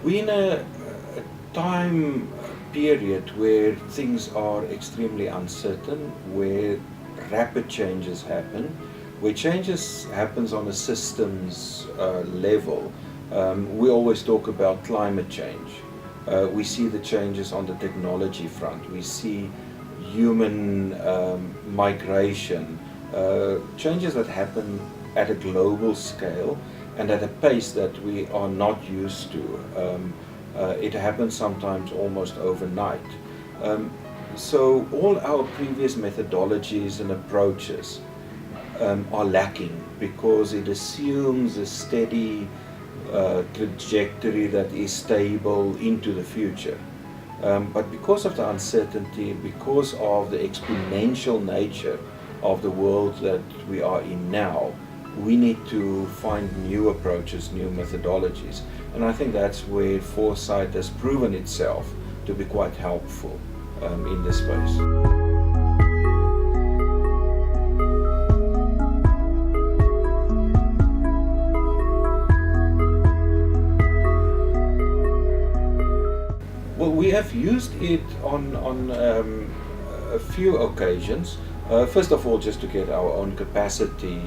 We're in a time period where things are extremely uncertain, where rapid changes happen, where changes happens on a systems level. We always talk about climate change. We see the changes on the technology front. We see human migration, changes that happen at a global scale and at a pace that we are not used to. It happens sometimes almost overnight. So all our previous methodologies and approaches are lacking because it assumes a steady trajectory that is stable into the future. But because of the uncertainty, because of the exponential nature of the world that we are in now, we need to find new approaches, new methodologies. And I think that's where Foresight has proven itself to be quite helpful in this space. Well, we have used it on a few occasions. First of all, just to get our own capacity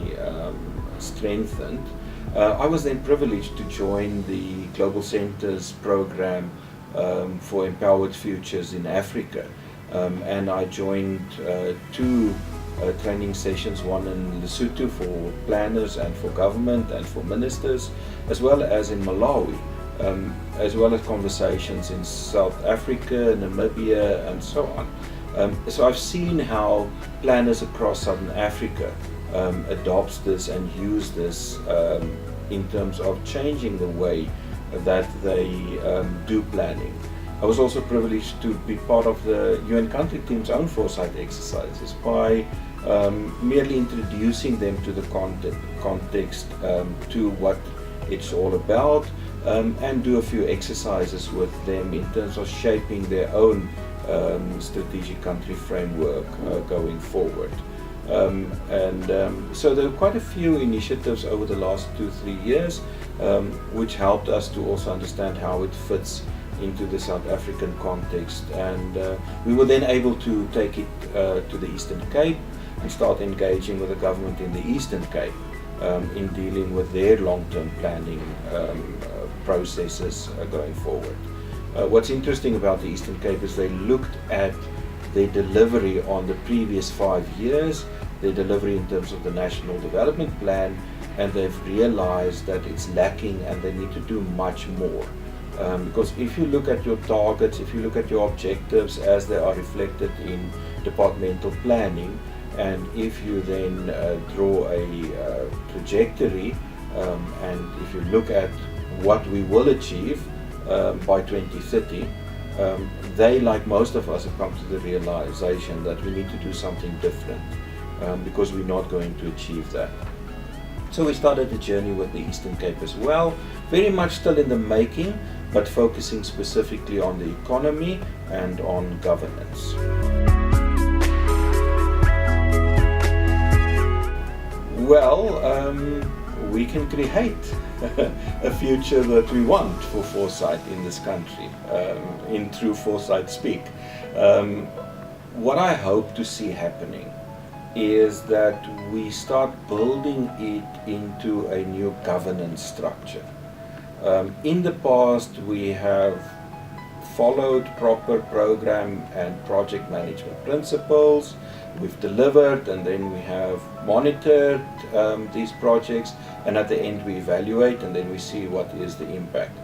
strengthened. I was then privileged to join the Global Centers program for Empowered Futures in Africa. And I joined two training sessions, one in Lesotho for planners and for government and for ministers, as well as in Malawi. As well as conversations in South Africa, Namibia, and so on. So I've seen how planners across Southern Africa adopts this and use this in terms of changing the way that they do planning. I was also privileged to be part of the UN country team's own Foresight exercises by merely introducing them to the context, to what it's all about, and do a few exercises with them in terms of shaping their own strategic country framework going forward. So there were quite a few initiatives over the last 2-3 years which helped us to also understand how it fits into the South African context, and we were then able to take it to the Eastern Cape and start engaging with the government in the Eastern Cape in dealing with their long-term planning processes going forward. What's interesting about the Eastern Cape is they looked at their delivery on the previous 5 years, their delivery in terms of the National Development Plan, and they've realized that it's lacking and they need to do much more. Because if you look at your targets, if you look at your objectives as they are reflected in departmental planning, and if you then draw a trajectory, and if you look at what we will achieve by 2030, they, like most of us, have come to the realization that we need to do something different because we're not going to achieve that. So we started the journey with the Eastern Cape as well, very much still in the making, but focusing specifically on the economy and on governance. Well, we can create a future that we want for Foresight in this country, in true Foresight speak. What I hope to see happening is that we start building it into a new governance structure. In the past, we have followed proper program and project management principles. We've delivered, and then we have monitored these projects, and at the end we evaluate, and then we see what is the impact.